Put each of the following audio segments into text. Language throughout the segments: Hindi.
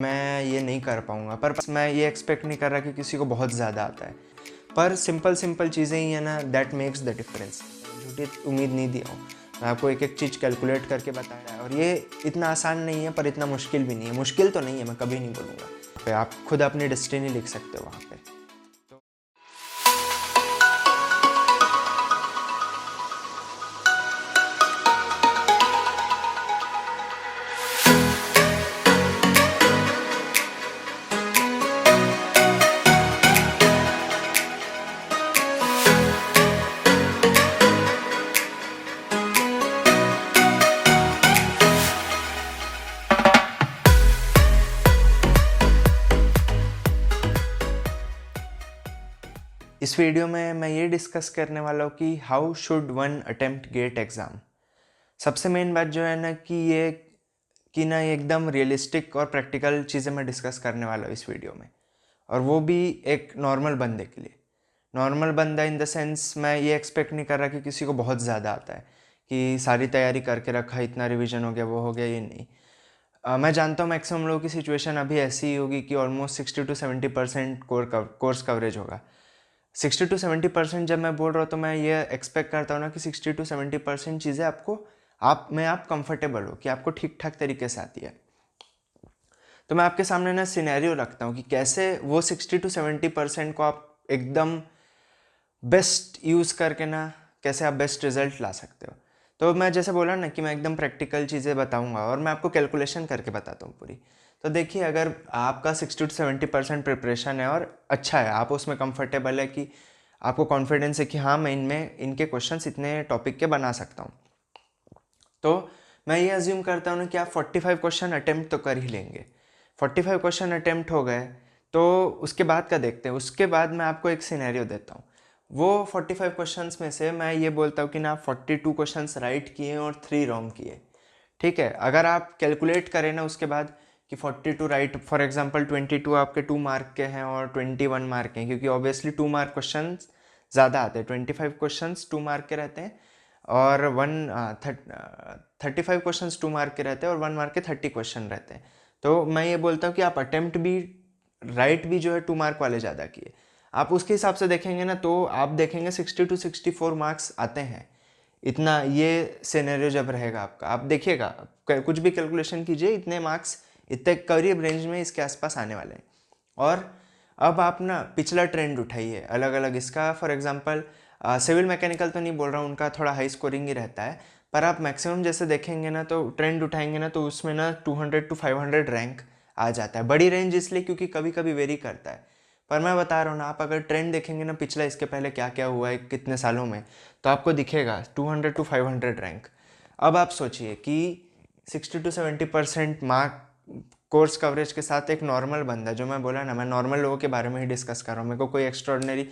मैं ये नहीं कर पाऊँगा, पर मैं ये एक्सपेक्ट नहीं कर रहा कि किसी को बहुत ज़्यादा आता है। पर सिंपल चीज़ें ही है ना, दैट मेक्स द डिफरेंस। झूठी उम्मीद नहीं दिया हूँ, मैं आपको एक-एक चीज़ कैलकुलेट करके बताया है और ये इतना आसान नहीं है पर इतना मुश्किल भी नहीं है। मुश्किल तो नहीं है, मैं कभी नहीं बोलूँगा। पे आप खुद अपनी डेस्टिनी लिख सकते हो वहाँ पे। इस वीडियो में मैं ये डिस्कस करने वाला हूँ कि how should one attempt get exam. सबसे मेन बात जो है ना कि ना ये एकदम रियलिस्टिक और प्रैक्टिकल चीज़ें मैं डिस्कस करने वाला हूँ इस वीडियो में, और वो भी एक नॉर्मल बंदे के लिए। नॉर्मल बंदा इन द सेंस, मैं ये एक्सपेक्ट नहीं कर रहा कि किसी को बहुत ज़्यादा आता है, कि सारी तैयारी करके रखा, इतना रिवीजन हो गया, वो हो गया, ये नहीं। मैं जानता हूँ मैक्सिमम लोगों की सिचुएशन अभी ऐसी ही होगी कि ऑलमोस्ट 60-70% कोर्स कवरेज होगा। 60-70% जब मैं बोल रहा हूँ तो मैं ये एक्सपेक्ट करता हूँ ना कि 60-70% चीज़ें आप कंफर्टेबल हो, कि आपको ठीक ठाक तरीके से आती है। तो मैं आपके सामने ना सिनेरियो रखता हूँ कि कैसे वो 60-70% को आप एकदम बेस्ट यूज़ करके ना कैसे आप बेस्ट रिजल्ट ला सकते हो। तो मैं जैसे बोला ना कि मैं एकदम प्रैक्टिकल चीज़ें बताऊंगा और मैं आपको कैलकुलेशन करके बताता हूँ पूरी। तो देखिए, अगर आपका 60-70% प्रिपरेशन है और अच्छा है, आप उसमें कंफर्टेबल है, कि आपको कॉन्फिडेंस है कि हाँ मैं इनके क्वेश्चंस इतने टॉपिक के बना सकता हूँ, तो मैं ये अज्यूम करता हूँ ना कि आप 45 क्वेश्चन अटेम्प्ट तो कर ही लेंगे। 45 क्वेश्चन अटेम्प्ट हो गए तो उसके बाद का देखते हैं। उसके बाद मैं आपको एक सिनेरियो देता हूँ। वो 45 क्वेश्चंस में से मैं ये बोलता हूँ कि ना आप 42 क्वेश्चंस राइट किए और 3 रॉन्ग किए। ठीक है, अगर आप कैलकुलेट करें ना उसके बाद कि 42 राइट, फॉर एग्जांपल 22 आपके 2 मार्क के हैं और 21 मार्क के हैं, क्योंकि ऑब्वियसली 2 मार्क क्वेश्चन ज़्यादा आते हैं। 25 क्वेश्चन 2 मार्क के रहते हैं और 35 क्वेश्चन 2 मार्क के रहते हैं और 1 मार्क के 30 क्वेश्चन रहते हैं। तो मैं ये बोलता हूँ कि आप अटेम्प्ट भी राइट भी जो है 2 मार्क वाले ज़्यादा किए। आप उसके हिसाब से देखेंगे ना तो आप देखेंगे 60-64 मार्क्स आते हैं। इतना ये सिनेरियो जब रहेगा आपका, आप देखिएगा, कुछ भी कैलकुलेशन कीजिए, इतने मार्क्स इतने करीब रेंज में इसके आसपास आने वाले हैं। और अब आप ना पिछला ट्रेंड उठाइए अलग अलग इसका। फॉर एग्जांपल सिविल मैकेनिकल तो नहीं बोल रहा हूँ, उनका थोड़ा हाई स्कोरिंग ही रहता है, पर आप मैक्सिमम जैसे देखेंगे ना तो ट्रेंड उठाएंगे ना तो उसमें ना 200 to 500 रैंक आ जाता है। बड़ी रेंज इसलिए क्योंकि कभी कभी वेरी करता है, पर मैं बता रहा हूँ ना, आप अगर ट्रेंड देखेंगे ना पिछला, इसके पहले क्या क्या हुआ है कितने सालों में, तो आपको दिखेगा 200 to 500 रैंक। अब आप सोचिए कि 60-70% मार्क कोर्स कवरेज के साथ एक नॉर्मल बंदा, जो मैं बोला ना, मैं नॉर्मल लोगों के बारे में ही डिस्कस कर रहा हूँ, मेरे को कोई एक्स्ट्रॉर्डनरी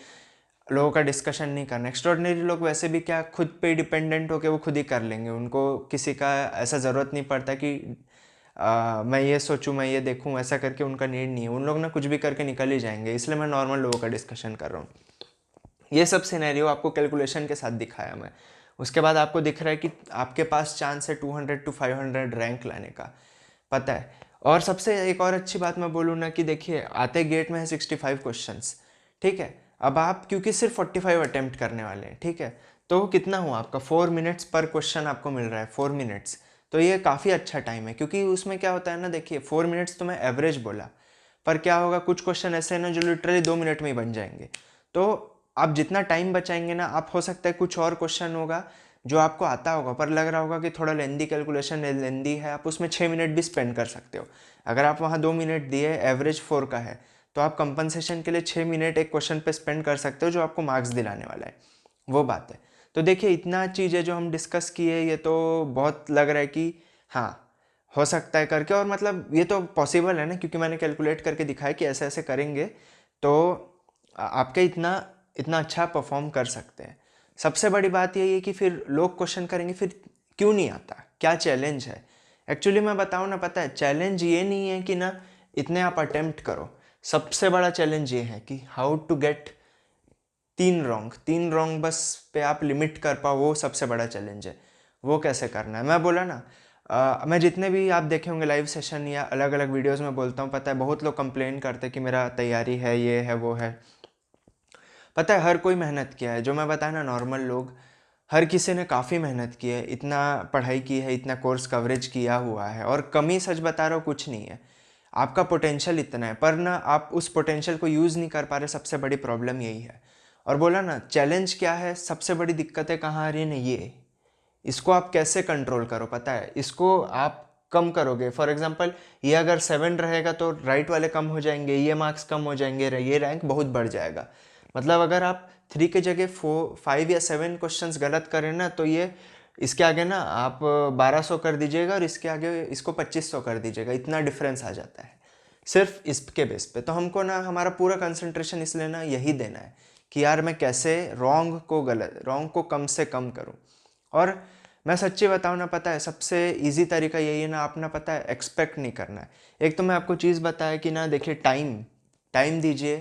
लोगों का डिस्कशन नहीं करना। एक्स्ट्रॉर्डनरी लोग वैसे भी क्या खुद पे डिपेंडेंट होकर वो खुद ही कर लेंगे, उनको किसी का ऐसा ज़रूरत नहीं पड़ता कि मैं ये सोचूं, मैं ये देखूं, ऐसा करके उनका नीड नहीं है। उन लोग ना कुछ भी करके निकल ही जाएंगे, इसलिए मैं नॉर्मल लोगों का डिस्कशन कर रहा हूँ। ये सब सिनेरियो आपको कैलकुलेशन के साथ दिखाया मैं। उसके बाद आपको दिख रहा है कि आपके पास चांस है 200 to 500 रैंक लाने का, पता है। और सबसे एक और अच्छी बात मैं बोलूँ ना कि देखिए, आते गेट में है 65 क्वेश्चंस, ठीक है। अब आप क्योंकि सिर्फ 45 अटेम्प्ट करने वाले हैं, ठीक है, तो कितना हुआ आपका 4 मिनट्स पर क्वेश्चन आपको मिल रहा है, 4 मिनट्स। तो ये काफ़ी अच्छा टाइम है, क्योंकि उसमें क्या होता है ना, देखिए 4 मिनट्स तो मैं एवरेज बोला, पर क्या होगा, कुछ क्वेश्चन ऐसे हैं ना जो लिटरली 2 मिनट में ही बन जाएंगे। तो आप जितना टाइम बचाएंगे ना, आप हो सकता है कुछ और क्वेश्चन होगा जो आपको आता होगा पर लग रहा होगा कि थोड़ा लेंदी कैलकुलेशन लेंदी है, आप उसमें 6 मिनट भी स्पेंड कर सकते हो। अगर आप वहाँ 2 मिनट दिए, एवरेज 4 का है, तो आप कंपनसेशन के लिए 6 मिनट एक क्वेश्चन पे स्पेंड कर सकते हो, जो आपको मार्क्स दिलाने वाला है, वो बात है। तो देखिए, इतना चीज़ है जो हम डिस्कस किए, ये तो बहुत लग रहा है कि हाँ हो सकता है करके, और मतलब ये तो पॉसिबल है ना, क्योंकि मैंने कैलकुलेट करके दिखाया कि ऐसे ऐसे करेंगे तो आपके इतना इतना अच्छा परफॉर्म कर सकते हैं। सबसे बड़ी बात यही है कि फिर लोग क्वेश्चन करेंगे फिर क्यों नहीं आता, क्या चैलेंज है। एक्चुअली मैं बताऊँ ना, पता है चैलेंज ये नहीं है कि ना इतने आप अटेम्प्ट करो। सबसे बड़ा चैलेंज ये है कि हाउ टू गेट 3 रॉन्ग बस पे आप लिमिट कर पाओ, वो सबसे बड़ा चैलेंज है। वो कैसे करना है, मैं बोला ना, मैं जितने भी आप देखे होंगे लाइव सेशन या अलग अलग वीडियोस में बोलता हूँ, पता है बहुत लोग कंप्लेन करते हैं कि मेरा तैयारी है, ये है वो है। पता है हर कोई मेहनत किया है, जो मैं बताया ना, नॉर्मल लोग हर किसी ने काफ़ी मेहनत की है, इतना पढ़ाई की है, इतना कोर्स कवरेज किया हुआ है, और कमी सच बता रहा हूँ कुछ नहीं है। आपका पोटेंशियल इतना है, पर ना आप उस पोटेंशियल को यूज़ नहीं कर पा रहे, सबसे बड़ी प्रॉब्लम यही है। और बोला ना चैलेंज क्या है, सबसे बड़ी दिक्कतें कहाँ आ रही है ना, ये इसको आप कैसे कंट्रोल करो, पता है इसको आप कम करोगे। फॉर एग्जांपल ये अगर 7 रहेगा तो राइट वाले कम हो जाएंगे, ये मार्क्स कम हो जाएंगे, ये रैंक बहुत बढ़ जाएगा। मतलब अगर आप 3 के जगह 5 या 7 क्वेश्चंस गलत करें ना, तो ये इसके आगे ना आप 1200 कर दीजिएगा और इसके आगे इसको 2500 कर दीजिएगा, इतना डिफरेंस आ जाता है सिर्फ इसके बेस पे। तो हमको ना हमारा पूरा कंसंट्रेशन इसलिए ना यही देना है कि यार मैं कैसे रॉन्ग को कम से कम करूं। और मैं सच्ची बताऊं ना, पता है सबसे इजी तरीका यही है ना, आप ना पता है एक्सपेक्ट नहीं करना है। एक तो मैं आपको चीज़ बताया कि ना देखिए टाइम टाइम दीजिए।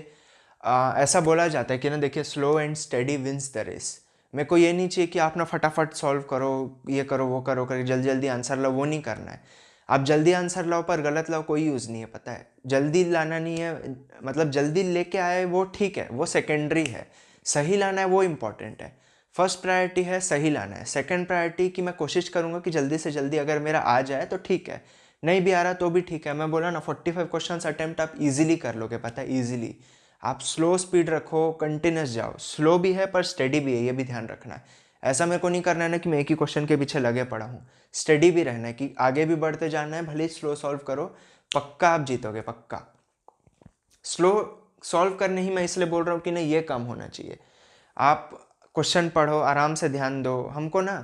ऐसा बोला जाता है कि ना देखिए slow and steady wins the race. मेरे को ये नहीं चाहिए कि आप ना फटाफट सॉल्व करो, ये करो वो करो करके जल्दी जल्दी आंसर लाओ, वो नहीं करना है। आप जल्दी आंसर लाओ पर गलत लाओ, कोई यूज़ नहीं है, पता है जल्दी लाना नहीं है। मतलब जल्दी लेके आए वो ठीक है, वो सेकेंडरी है। सही लाना है वो इम्पॉर्टेंट है। फर्स्ट प्रायोरिटी है सही लाना है, सेकंड प्रायोरिटी कि मैं कोशिश करूंगा कि जल्दी से जल्दी अगर मेरा आ जाए तो ठीक है, नहीं भी आ रहा तो भी ठीक है। मैं बोला ना 45 क्वेश्चंस अटेम्प्ट आप इजीली कर लोगे, पता है इजीली। आप स्लो स्पीड रखो, कंटिन्यूस जाओ, स्लो भी है पर स्टडी भी है, ये भी ध्यान रखना है। ऐसा मेरे को नहीं करना है ना कि मैं एक ही क्वेश्चन के पीछे लगे पड़ा हूँ। स्टडी भी रहना है कि आगे भी बढ़ते जाना है, भले ही स्लो सॉल्व करो, पक्का आप जीतोगे पक्का। स्लो सॉल्व करने ही मैं इसलिए बोल रहा हूँ कि नहीं ये कम होना चाहिए। आप क्वेश्चन पढ़ो, आराम से ध्यान दो। हमको ना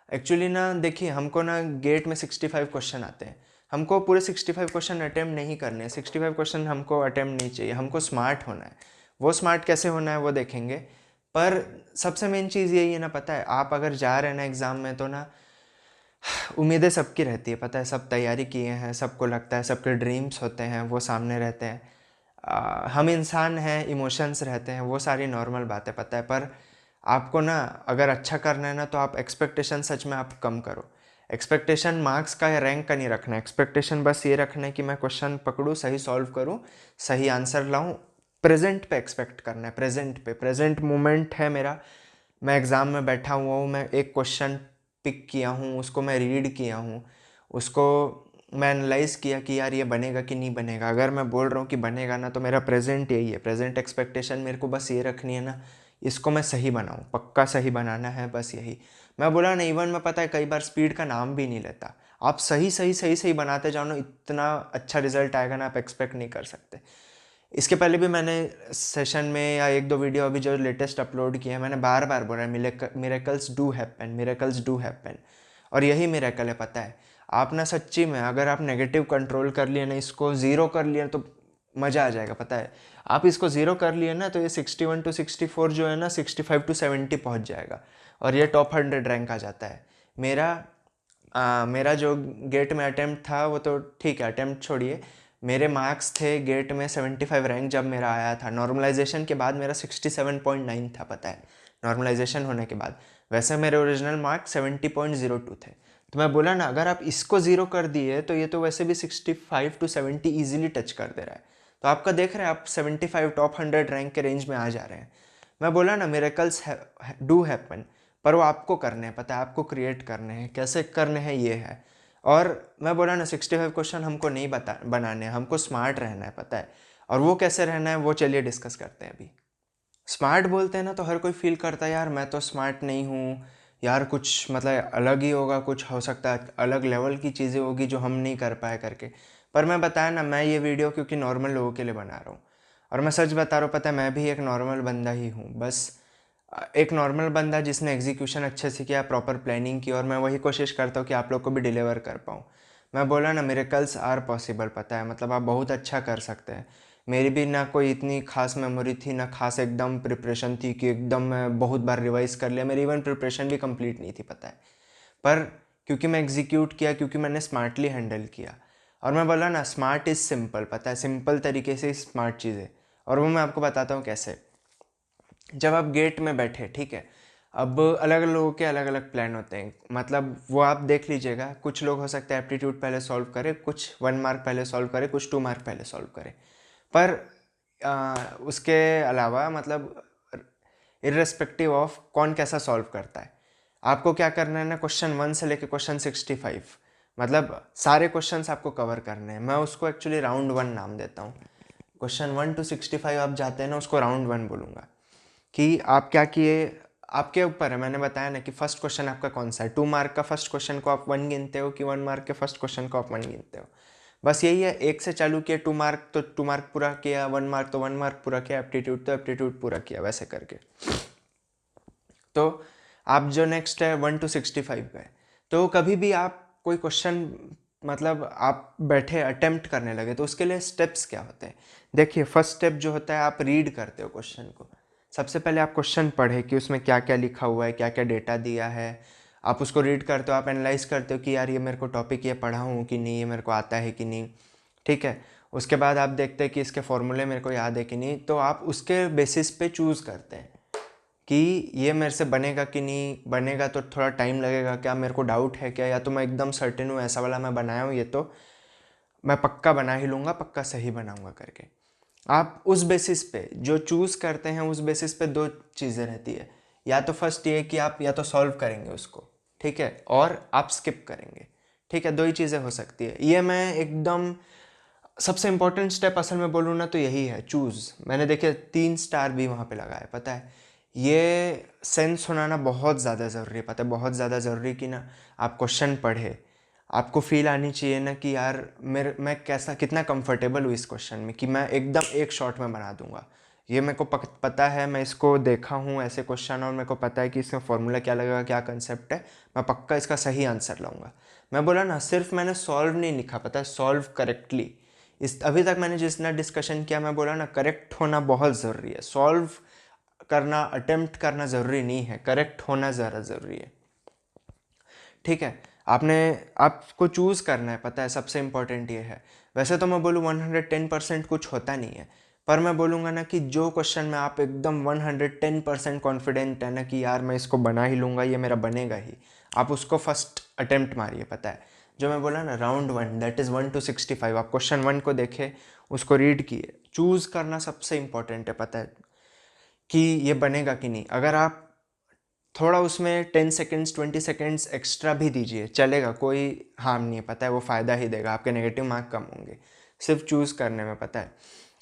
एक्चुअली ना देखिए, हमको ना गेट में 65 क्वेश्चन आते हैं, हमको पूरे 65 क्वेश्चन अटेम्प्ट नहीं करने हैं। 65 क्वेश्चन हमको अटेम्प्ट नहीं चाहिए, हमको स्मार्ट होना है। वो स्मार्ट कैसे होना है वो देखेंगे। पर सबसे मेन चीज़ यही है ना, पता है आप अगर जा रहे हैं ना एग्ज़ाम में, तो ना उम्मीदें सबकी रहती है, पता है सब तैयारी किए हैं, सबको लगता है, सबके ड्रीम्स होते हैं वो सामने रहते हैं। हम इंसान हैं, इमोशंस रहते हैं, वो सारी नॉर्मल बात है, पता है। पर आपको ना अगर अच्छा करना है ना, तो आप एक्सपेक्टेशन सच में आप कम करो। एक्सपेक्टेशन मार्क्स का या रैंक का नहीं रखना है, एक्सपेक्टेशन बस ये रखना है कि मैं क्वेश्चन पकड़ूँ, सही सॉल्व करूँ, सही आंसर लाऊँ। प्रेजेंट पे एक्सपेक्ट करना है, प्रेजेंट पे, प्रेजेंट मोमेंट है मेरा। मैं एग्ज़ाम में बैठा हुआ हूँ, मैं एक क्वेश्चन पिक किया हूँ, उसको मैं रीड किया हूँ, उसको मैं एनालाइज़ किया कि यार ये बनेगा कि नहीं बनेगा। अगर मैं बोल रहा हूँ कि बनेगा ना, तो मेरा प्रेजेंट यही है, प्रेजेंट एक्सपेक्टेशन मेरे को बस ये रखनी है ना, इसको मैं सही बनाऊँ, पक्का सही बनाना है, बस यही। मैं बोला ना, इवन मैं पता है कई बार स्पीड का नाम भी नहीं लेता। आप सही सही सही सही बनाते जाओ ना, इतना अच्छा रिजल्ट आएगा ना, आप एक्सपेक्ट नहीं कर सकते। इसके पहले भी मैंने सेशन में या एक दो वीडियो अभी जो लेटेस्ट अपलोड किए हैं, मैंने बार बार बोला है miracles do happen, miracles do happen. और यही मिरेकल है, पता है। आप ना सच्ची में अगर आप नेगेटिव कंट्रोल कर लिए ना, इसको ज़ीरो कर लिए तो मज़ा आ जाएगा, पता है। आप इसको ज़ीरो कर लिए ना, तो ये 61 to 64 जो है ना, 65 to 70 पहुँच जाएगा, और ये टॉप 100 रैंक आ जाता है। मेरा मेरा जो गेट में अटेम्प्ट था वो तो ठीक है, अटेम्प्ट छोड़िए, मेरे मार्क्स थे गेट में 75 रैंक जब मेरा आया था। नॉर्मलाइजेशन के बाद मेरा 67.9 था, पता है, नॉर्मलाइजेशन होने के बाद। वैसे मेरे ओरिजिनल मार्क्स 70.02 थे। तो मैं बोला ना, अगर आप इसको ज़ीरो कर दिए तो ये तो वैसे भी 65 to 70 ईजिली टच कर दे रहा है। तो आपका देख रहे हैं, आप 75 टॉप 100 रैंक के रेंज में आ जा रहे हैं। मैं बोला ना, मिरेकल्स डू हैपन, पर वो आपको करने हैं, पता है, आपको क्रिएट करने हैं, कैसे करने हैं ये है। और मैं बोला ना 65 क्वेश्चन हमको नहीं बनाने हैं, हमको स्मार्ट रहना है, पता है। और वो कैसे रहना है वो चलिए डिस्कस करते हैं अभी। स्मार्ट बोलते हैं ना, तो हर कोई फील करता है यार मैं तो स्मार्ट नहीं हूँ, यार कुछ मतलब अलग ही होगा, कुछ हो सकता है अलग लेवल की चीज़ें होगी जो हम नहीं कर पाए करके। पर मैं बताया ना, मैं ये वीडियो क्योंकि नॉर्मल लोगों के लिए बना रहा हूँ, और मैं सच बता रहा हूँ, पता है मैं भी एक नॉर्मल बंदा ही हूँ, बस एक नॉर्मल बंदा जिसने एग्जीक्यूशन अच्छे से किया, प्रॉपर प्लानिंग की, और मैं वही कोशिश करता हूँ कि आप लोग को भी डिलीवर कर पाऊँ। मैं बोला ना, मिरेकल्स आर पॉसिबल, पता है, मतलब आप बहुत अच्छा कर सकते हैं। मेरी भी ना कोई इतनी खास मेमोरी थी, ना खास एकदम प्रिपरेशन थी कि एकदम मैं बहुत बार रिवाइज कर लिया, मेरी इवन प्रिपरेशन भी कंप्लीट नहीं थी, पता है। पर क्योंकि मैं एग्जीक्यूट किया, क्योंकि मैंने स्मार्टली हैंडल किया। और मैं बोला ना, स्मार्ट इज़ सिंपल, पता है, सिंपल तरीके से स्मार्ट चीज़ें। और वो मैं आपको बताता हूँ कैसे। जब आप गेट में बैठे, ठीक है, अब अलग अलग लोगों के अलग अलग प्लान होते हैं, मतलब वो आप देख लीजिएगा। कुछ लोग हो सकता है एप्टीट्यूड पहले सॉल्व करे, कुछ 1 मार्क पहले सॉल्व करे, कुछ 2 मार्क पहले सॉल्व करे। पर उसके अलावा मतलब इर्रेस्पेक्टिव ऑफ कौन कैसा सॉल्व करता है, आपको क्या करना है ना, क्वेश्चन 1 से लेके क्वेश्चन 65 मतलब सारे क्वेश्चंस आपको कवर करने हैं। मैं उसको एक्चुअली राउंड 1 नाम देता हूँ। क्वेश्चन 1 to 65 आप जाते हैं ना, उसको राउंड 1 बोलूँगा। कि आप क्या किए, आपके ऊपर है। मैंने बताया ना कि फर्स्ट क्वेश्चन आपका कौन सा है। 2 मार्क का फर्स्ट क्वेश्चन को आप 1 गिनते हो कि 1 मार्क के फर्स्ट क्वेश्चन को आप 1 गिनते हो। बस यही है, 1 से चालू किया, 2 मार्क तो 2 मार्क पूरा किया, 1 मार्क तो 1 मार्क पूरा किया, एप्टीट्यूड तो एप्टीट्यूड पूरा किया, वैसे करके। तो आप जो नेक्स्ट है 1 to 65 गए, तो कभी भी आप कोई क्वेश्चन मतलब आप बैठे अटेम्प्ट करने लगे तो उसके लिए स्टेप्स क्या होते हैं। देखिए, फर्स्ट स्टेप जो होता है, आप रीड करते हो क्वेश्चन को। सबसे पहले आप क्वेश्चन पढ़े कि उसमें क्या क्या लिखा हुआ है, क्या क्या डेटा दिया है। आप उसको रीड करते हो, आप एनालाइज करते हो कि यार ये मेरे को टॉपिक ये पढ़ा हूँ कि नहीं, ये मेरे को आता है कि नहीं, ठीक है। उसके बाद आप देखते हैं कि इसके फॉर्मूले मेरे को याद है कि नहीं, तो आप उसके बेसिस पे चूज़ करते हैं कि ये मेरे से बनेगा कि नहीं बनेगा, तो थोड़ा टाइम लगेगा क्या, मेरे को डाउट है क्या, या तो मैं एकदम सर्टेन हूँ ऐसा वाला मैं बनाया हूँ, ये तो मैं पक्का बना ही लूँगा, पक्का सही बनाऊँगा करके। आप उस बेसिस पे जो चूज़ करते हैं, उस बेसिस पे 2 चीज़ें रहती है। या तो फर्स्ट ये कि आप या तो सॉल्व करेंगे उसको, ठीक है, और आप स्किप करेंगे, ठीक है। 2 ही चीज़ें हो सकती है। ये मैं एकदम सबसे इंपॉर्टेंट स्टेप असल में बोलूँ ना तो यही है, चूज़। मैंने देखिए 3 स्टार भी वहाँ पे लगाया, पता है। ये सेंस होना ना बहुत ज़्यादा ज़रूरी है, पता है, बहुत ज़्यादा ज़रूरी कि ना आप क्वेश्चन पढ़े, आपको फील आनी चाहिए ना कि यार मैं कैसा कितना कंफर्टेबल हूँ इस क्वेश्चन में, कि मैं एकदम एक शॉट में बना दूंगा। ये मेरे को पता है, मैं इसको देखा हूँ ऐसे क्वेश्चन, और मेरे को पता है कि इसमें फॉर्मूला क्या लगेगा, क्या कंसेप्ट है, मैं पक्का इसका सही आंसर लाऊंगा। मैं बोला ना, सिर्फ मैंने सॉल्व नहीं लिखा, पता है, सॉल्व करेक्टली। इस अभी तक मैंने जितना डिस्कशन किया, मैं बोला ना, करेक्ट होना बहुत ज़रूरी है। सॉल्व करना, अटेम्प्ट करना ज़रूरी नहीं है, करेक्ट होना ज़्यादा ज़रूरी है, ठीक है। आपको चूज़ करना है, पता है, सबसे इम्पोर्टेंट ये है। वैसे तो मैं बोलूँ 110% कुछ होता नहीं है, पर मैं बोलूँगा ना कि जो क्वेश्चन में आप एकदम 110% कॉन्फिडेंट है ना कि यार मैं इसको बना ही लूँगा, ये मेरा बनेगा ही, आप उसको फर्स्ट अटेम्प्ट मारिए। पता है, जो मैं बोला ना राउंड 1, दैट इज़ 1 to 65, आप क्वेश्चन 1 को देखे, उसको रीड किए। चूज़ करना सबसे इम्पोर्टेंट है, पता है, कि ये बनेगा कि नहीं। अगर आप थोड़ा उसमें 10 सेकेंड्स 20 सेकेंड्स एक्स्ट्रा भी दीजिए, चलेगा, कोई हार्म नहीं है, पता है, वो फ़ायदा ही देगा, आपके नेगेटिव मार्क कम होंगे सिर्फ चूज़ करने में। पता है,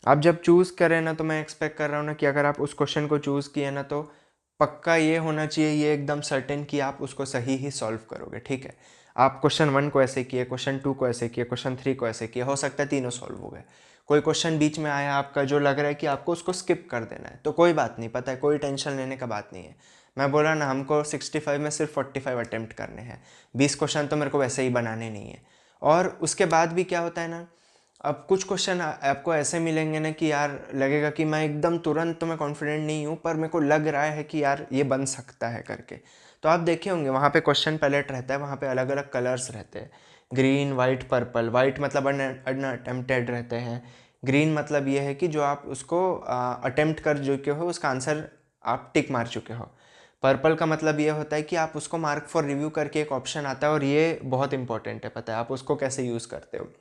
आप जब चूज़ करें ना, तो मैं एक्सपेक्ट कर रहा हूँ ना कि अगर आप उस क्वेश्चन को चूज़ किए ना, तो पक्का ये होना चाहिए, ये एकदम सर्टेन कि आप उसको सही ही सॉल्व करोगे, ठीक है। आप क्वेश्चन 1 को ऐसे किए, क्वेश्चन 2 को ऐसे किए, क्वेश्चन 3 को ऐसे किए, हो सकता है तीनों सॉल्व हो गए। कोई क्वेश्चन बीच में आया आपका जो लग रहा है कि आपको उसको स्किप कर देना है, तो कोई बात नहीं, पता है, कोई टेंशन लेने का बात नहीं है। मैं बोला ना, हमको 65 में सिर्फ 45 अटेम्प्ट करने हैं, 20 क्वेश्चन तो मेरे को वैसे ही बनाने नहीं है। और उसके बाद भी क्या होता है ना, अब कुछ क्वेश्चन आपको ऐसे मिलेंगे ना कि यार लगेगा कि मैं एकदम तुरंत तो मैं कॉन्फिडेंट नहीं हूँ, पर मेरे को लग रहा है कि यार ये बन सकता है करके। तो आप देखे होंगे वहाँ पे क्वेश्चन पैलेट रहता है, वहाँ पे अलग अलग कलर्स रहते हैं, ग्रीन, वाइट, पर्पल। वाइट मतलब अनअटेम्प्टेड रहते हैं, ग्रीन मतलब ये है कि जो आप उसको अटेम्प्ट कर चुके हो, उसका आंसर आप टिक मार चुके हो। पर्पल का मतलब ये होता है कि आप उसको मार्क फॉर रिव्यू करके एक ऑप्शन आता है, और ये बहुत इंपॉर्टेंट है, पता है, आप उसको कैसे यूज़ करते हो।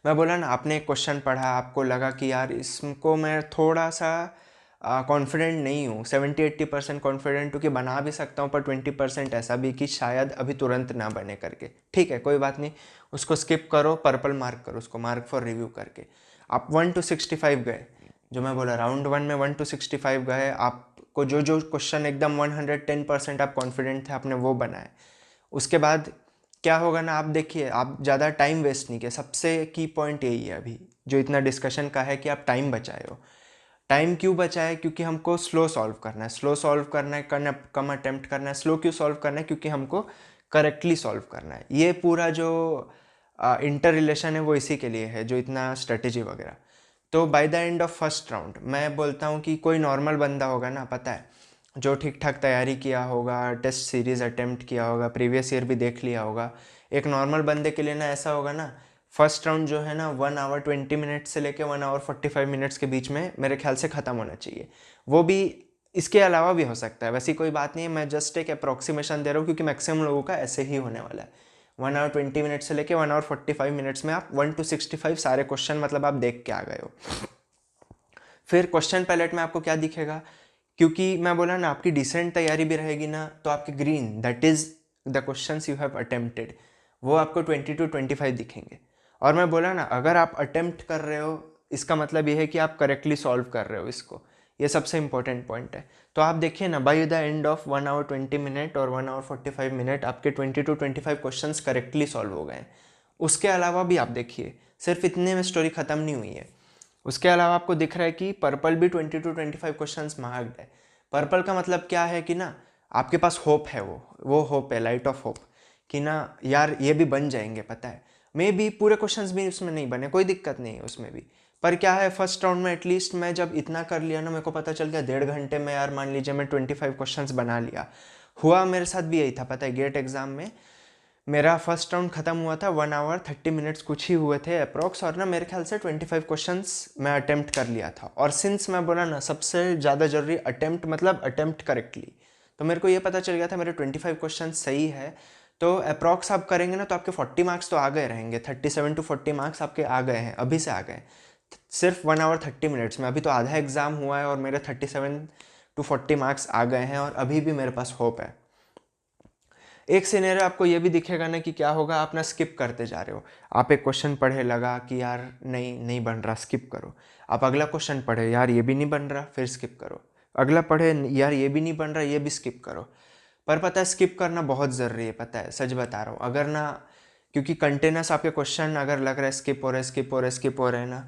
मैं बोला ना, आपने एक क्वेश्चन पढ़ा, आपको लगा कि यार इसको मैं थोड़ा सा कॉन्फिडेंट नहीं हूँ, 70-80% कॉन्फिडेंट हूँ कि बना भी सकता हूँ, पर 20% ऐसा भी कि शायद अभी तुरंत ना बने करके, ठीक है, कोई बात नहीं, उसको स्किप करो, पर्पल मार्क करो, उसको मार्क फॉर रिव्यू करके। आप 1 to 65 गए, जो मैं बोला राउंड 1 में 1 to 65 गए, आपको जो जो क्वेश्चन एकदम 110% आप कॉन्फिडेंट थे, आपने वो बनाए। उसके बाद क्या होगा ना, आप देखिए, आप ज़्यादा टाइम वेस्ट नहीं किया, सबसे की पॉइंट यही है अभी जो इतना डिस्कशन का है, कि आप टाइम बचाए हो। टाइम क्यों बचाए, क्योंकि हमको स्लो सॉल्व करना है, स्लो सॉल्व करना है, कम अटेम्प्ट करना है। स्लो क्यों सॉल्व करना है, क्योंकि हमको करेक्टली सॉल्व करना है। ये पूरा जो इंटर रिलेशन है वो इसी के लिए है, जो इतना स्ट्रेटेजी वगैरह। तो by the end of first round मैं बोलता हूँ कि कोई नॉर्मल बंदा होगा ना, पता है, जो ठीक ठाक तैयारी किया होगा, टेस्ट सीरीज़ अटेम्प्ट किया होगा, प्रीवियस ईयर भी देख लिया होगा, एक नॉर्मल बंदे के लिए ना ऐसा होगा ना, फर्स्ट राउंड जो है ना 1 hour 20 minutes से लेके 1 hour 45 minutes के बीच में मेरे ख्याल से ख़त्म होना चाहिए। वो भी इसके अलावा भी हो सकता है, वैसी कोई बात नहीं है, मैं जस्ट एक अप्रॉक्सीमेशन दे रहा हूँ क्योंकि मैक्सिमम लोगों का ऐसे ही होने वाला है। 1 आवर 20 मिनट से लेके 1 आवर 45 मिनट्स में आप 1 to 65 सारे क्वेश्चन मतलब आप देख के आ गए हो। फिर क्वेश्चन पैलेट में आपको क्या दिखेगा, क्योंकि मैं बोला ना आपकी डिसेंट तैयारी भी रहेगी ना, तो आपके green that is the questions you have attempted वो आपको 20 to 25 दिखेंगे। और मैं बोला ना अगर आप अटेम्प्ट कर रहे हो इसका मतलब ये है कि आप करेक्टली सॉल्व कर रहे हो इसको, ये सबसे इंपॉर्टेंट पॉइंट है। तो आप देखिए ना by the end of 1 hour 20 minute और 1 hour 45 minute आपके 20 to 25 क्वेश्चंस करेक्टली सॉल्व हो गए हैं। उसके अलावा भी आप देखिए सिर्फ इतने में स्टोरी ख़त्म नहीं हुई है। उसके अलावा आपको दिख रहा है कि पर्पल भी 20 to 25 क्वेश्चंस मार्क्ड है। पर्पल का मतलब क्या है कि ना आपके पास होप है, वो होप है, लाइट ऑफ होप, कि ना यार ये भी बन जाएंगे, पता है मे भी पूरे क्वेश्चंस भी उसमें नहीं बने, कोई दिक्कत नहीं है उसमें भी, पर क्या है फर्स्ट राउंड में एटलीस्ट मैं जब इतना कर लिया ना, मेरे को पता चल गया 1.5 घंटे में यार मान लीजिए मैं 25 क्वेश्चंस बना लिया। हुआ मेरे साथ भी यही था, पता है गेट एग्जाम में मेरा फर्स्ट राउंड खत्म हुआ था 1 hour 30 minutes कुछ ही हुए थे अप्रॉक्स, और ना मेरे ख्याल से 25 क्वेश्चंस मैं अटेम्प्ट कर लिया था। और सिंस मैं बोला ना सबसे ज़्यादा जरूरी अटेम्प्ट मतलब अटेम्प्ट करेक्टली, तो मेरे को ये पता चल गया था मेरे 25 क्वेश्चन सही है, तो अप्रॉक्स आप करेंगे ना तो आपके 40 मार्क्स तो आ गए रहेंगे, 37 to 40 मार्क्स आपके आ गए हैं, अभी से आ गए सिर्फ 1 hour 30 minutes में। अभी तो आधा एग्ज़ाम हुआ है और मेरे 37 to 40 मार्क्स आ गए हैं और अभी भी मेरे पास होप है। एक सिनेरियो आपको ये भी दिखेगा ना कि क्या होगा, आप ना स्किप करते जा रहे हो, आप एक क्वेश्चन पढ़े लगा कि यार नहीं बन रहा, स्किप करो। आप अगला क्वेश्चन पढ़े, यार ये भी नहीं बन रहा, फिर स्किप करो। अगला पढ़े, यार ये भी नहीं बन रहा, ये भी स्किप करो। पर पता है स्किप करना बहुत ज़रूरी है, पता है सच बता रहा हूँ। अगर ना क्योंकि कंटिन्यूस आपके क्वेश्चन अगर लग रहा है स्किप हो रहे स्किप हो रहे स्किप हो रहे हैं ना,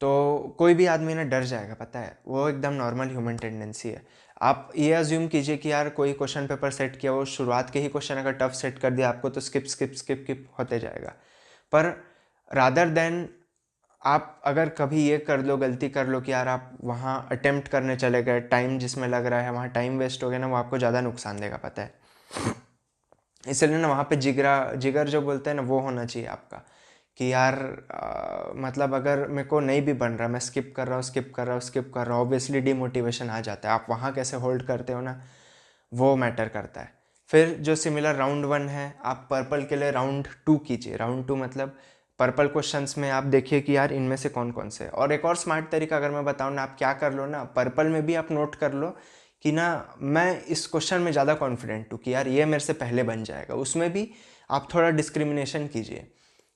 तो कोई भी आदमी ना डर जाएगा, पता है वो एकदम नॉर्मल ह्यूमन टेंडेंसी है। आप ये अज्यूम कीजिए कि यार कोई क्वेश्चन पेपर सेट किया, वो शुरुआत के ही क्वेश्चन अगर टफ सेट कर दिया आपको तो स्किप स्किप स्किप स्किप होते जाएगा। पर रादर देन आप अगर कभी ये कर लो, गलती कर लो कि यार आप वहाँ अटेम्प्ट करने चले गए, टाइम जिसमें लग रहा है वहाँ टाइम वेस्ट हो गया ना, वो आपको ज़्यादा नुकसान देगा, पता है। इसलिए ना वहाँ पे जिगर जो बोलते हैं ना वो होना चाहिए आपका, कि यार मतलब अगर मेरे को नहीं भी बन रहा, मैं स्किप कर रहा हूँ स्किप कर रहा हूँ स्किप कर रहा हूँ, ऑब्वियसली डिमोटिवेशन आ जाता है। आप वहाँ कैसे होल्ड करते हो ना, वो मैटर करता है। फिर जो सिमिलर राउंड 1 है, आप पर्पल के लिए राउंड 2 कीजिए। राउंड 2 मतलब पर्पल क्वेश्चंस में आप देखिए कि यार इनमें से कौन कौन से। और एक और स्मार्ट तरीका अगर मैं बताऊँ ना, आप क्या कर लो ना, पर्पल में भी आप नोट कर लो कि ना मैं इस क्वेश्चन में ज़्यादा कॉन्फिडेंट हूँ कि यार ये मेरे से पहले बन जाएगा। उसमें भी आप थोड़ा डिस्क्रिमिनेशन कीजिए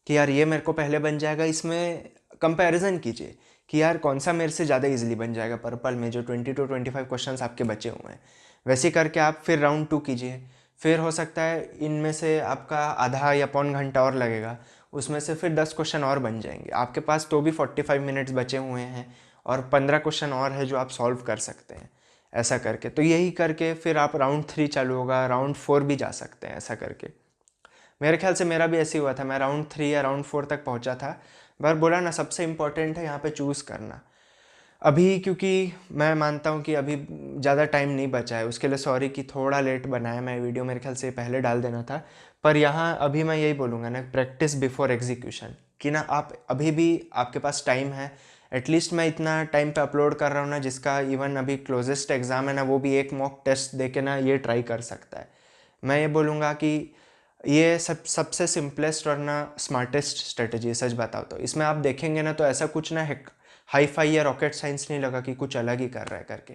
कि यार ये मेरे को पहले बन जाएगा, इसमें कंपैरिजन कीजिए कि यार कौन सा मेरे से ज़्यादा इजीली बन जाएगा पर्पल में जो 20 to 25 क्वेश्चंस आपके बचे हुए हैं। वैसे करके आप फिर राउंड 2 कीजिए। फिर हो सकता है इनमें से आपका आधा या पौन घंटा और लगेगा, उसमें से फिर 10 क्वेश्चन और बन जाएंगे आपके पास, तो भी 45 मिनट्स बचे हुए हैं और 15 क्वेश्चन और है जो आप सॉल्व कर सकते हैं ऐसा करके। तो यही करके फिर आप राउंड 3 चालू होगा, राउंड 4 भी जा सकते हैं ऐसा करके। मेरे ख्याल से मेरा भी ऐसे ही हुआ था, मैं राउंड 3 या राउंड 4 तक पहुंचा था। पर बोला ना सबसे इम्पोर्टेंट है यहाँ पे चूज़ करना। अभी क्योंकि मैं मानता हूँ कि अभी ज़्यादा टाइम नहीं बचा है, उसके लिए सॉरी कि थोड़ा लेट बनाया मैं वीडियो, मेरे ख्याल से पहले डाल देना था। पर यहाँ अभी मैं यही बोलूँगा ना, प्रैक्टिस बिफोर एग्जीक्यूशन, कि ना आप अभी भी आपके पास टाइम है। एटलीस्ट मैं इतना टाइम पे अपलोड कर रहा हूँ ना, जिसका इवन अभी क्लोजेस्ट एग्ज़ाम है ना, वो भी एक मॉक टेस्ट दे के ना ये ट्राई कर सकता है। मैं ये बोलूँगा कि ये सबसे सिंपलेस्ट और ना स्मार्टेस्ट स्ट्रेटजी है, सच बताओ तो। इसमें आप देखेंगे ना तो ऐसा कुछ ना है हाई फाई या रॉकेट साइंस नहीं लगा कि कुछ अलग ही कर रहा है करके,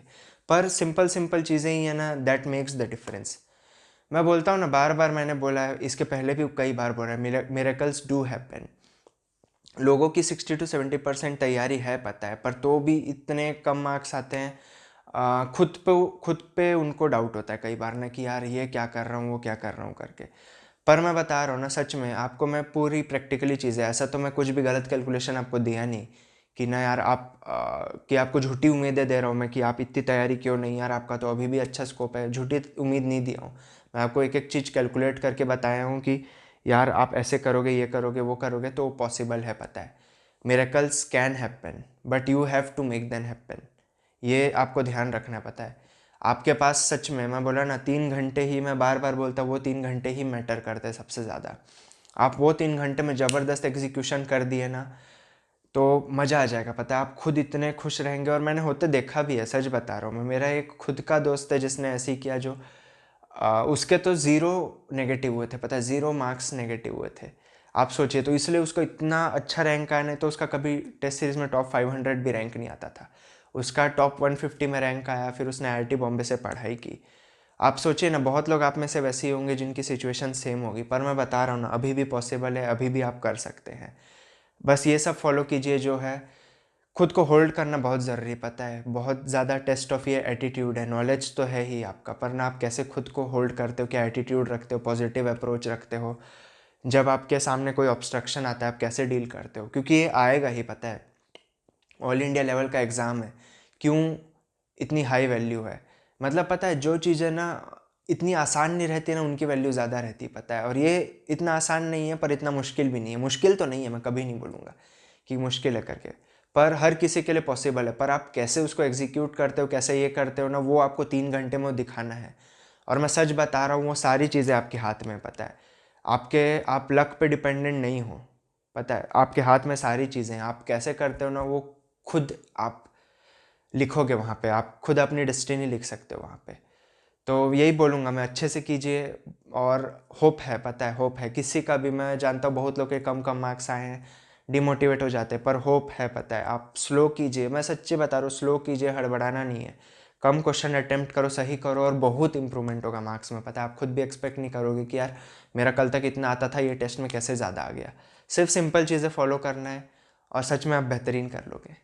पर सिंपल सिंपल चीज़ें ही है ना, दैट मेक्स द डिफरेंस। मैं बोलता हूँ ना, बार बार मैंने बोला है, इसके पहले भी कई बार बोला है, मिरेकल्स डू हैपन। लोगों की 60 to 70% तैयारी है, पता है, पर तो भी इतने कम मार्क्स आते हैं। खुद पे उनको डाउट होता है कई बार ना कि यार ये क्या कर रहा हूँ वो क्या कर रहा हूँ करके। पर मैं बता रहा हूँ ना सच में आपको, मैं पूरी प्रैक्टिकली चीज़ें, ऐसा तो मैं कुछ भी गलत कैलकुलेशन आपको दिया नहीं कि ना यार कि आपको झूठी उम्मीदें दे रहा हूँ मैं कि आप इतनी तैयारी क्यों नहीं, यार आपका तो अभी भी अच्छा स्कोप है, झूठी उम्मीद नहीं दिया हूँ। मैं आपको एक एक चीज़ कैलकुलेट करके बताया हूँ कि यार आप ऐसे करोगे, ये करोगे, वो करोगे तो पॉसिबल है, पता है। Miracles can happen but you have to make them happen, ये आपको ध्यान रखना, पता है। आपके पास सच में मैं बोला ना 3 घंटे ही, मैं बार बार बोलता हूँ वो 3 घंटे ही मैटर करते हैं सबसे ज़्यादा। आप वो 3 घंटे में ज़बरदस्त एग्जीक्यूशन कर दिए ना, तो मज़ा आ जाएगा। पता है आप खुद इतने खुश रहेंगे, और मैंने होते देखा भी है, सच बता रहा हूँ मैं। मेरा एक खुद का दोस्त है जिसने ऐसे ही किया, जो उसके तो 0 नेगेटिव हुए थे, पता है 0 मार्क्स नेगेटिव हुए थे। आप सोचिए, तो इसलिए उसको इतना अच्छा रैंक आया, नहीं तो उसका कभी टेस्ट सीरीज़ में टॉप 500 भी रैंक नहीं आता था। उसका टॉप 150 में रैंक आया, फिर उसने IIT बॉम्बे से पढ़ाई की। आप सोचिए ना, बहुत लोग आप में से वैसे ही होंगे जिनकी सिचुएशन सेम होगी, पर मैं बता रहा हूँ ना, अभी भी पॉसिबल है, अभी भी आप कर सकते हैं। बस ये सब फॉलो कीजिए जो है। खुद को होल्ड करना बहुत ज़रूरी, पता है बहुत ज़्यादा टेस्ट ऑफ ये एटीट्यूड है। नॉलेज तो है ही आपका, पर ना आप कैसे खुद को होल्ड करते हो, क्या एटीट्यूड रखते हो, पॉजिटिव अप्रोच रखते हो। जब आपके सामने कोई ऑब्स्ट्रक्शन आता है, आप कैसे डील करते हो, क्योंकि ये आएगा ही। पता है ऑल इंडिया लेवल का एग्ज़ाम है, क्यों इतनी हाई वैल्यू है? मतलब पता है जो चीज़ें ना इतनी आसान नहीं रहती ना, उनकी वैल्यू ज़्यादा रहती है, पता है। और ये इतना आसान नहीं है, पर इतना मुश्किल भी नहीं है। मुश्किल तो नहीं है, मैं कभी नहीं बोलूँगा कि मुश्किल है करके, पर हर किसी के लिए पॉसिबल है। पर आप कैसे उसको एग्जीक्यूट करते हो, कैसे ये करते हो ना, वो आपको 3 घंटे में वो दिखाना है। और मैं सच बता रहा हूँ, वो सारी चीज़ें आपके हाथ में है, पता है। आप लक पे डिपेंडेंट नहीं हो, पता है आपके हाथ में सारी चीज़ें हैं। आप कैसे करते हो ना, वो खुद आप लिखोगे वहाँ पे, आप खुद अपनी डेस्टिनी लिख सकते हो वहाँ पे। तो यही बोलूँगा मैं, अच्छे से कीजिए। और होप है, पता है होप है। किसी का भी, मैं जानता हूँ बहुत लोग के कम कम मार्क्स आए हैं, डिमोटिवेट हो जाते हैं, पर होप है, पता है। आप स्लो कीजिए, मैं सच्ची बता रहा हूँ, स्लो कीजिए, हड़बड़ाना नहीं है। कम क्वेश्चन अटेम्प्ट करो, सही करो, और बहुत इंप्रूवमेंट होगा मार्क्स में। पता है आप खुद भी एक्सपेक्ट नहीं करोगे कि यार मेरा कल तक इतना आता था, ये टेस्ट में कैसे ज़्यादा आ गया। सिर्फ सिंपल चीज़ें फॉलो करना है, और सच में आप बेहतरीन कर लोगे।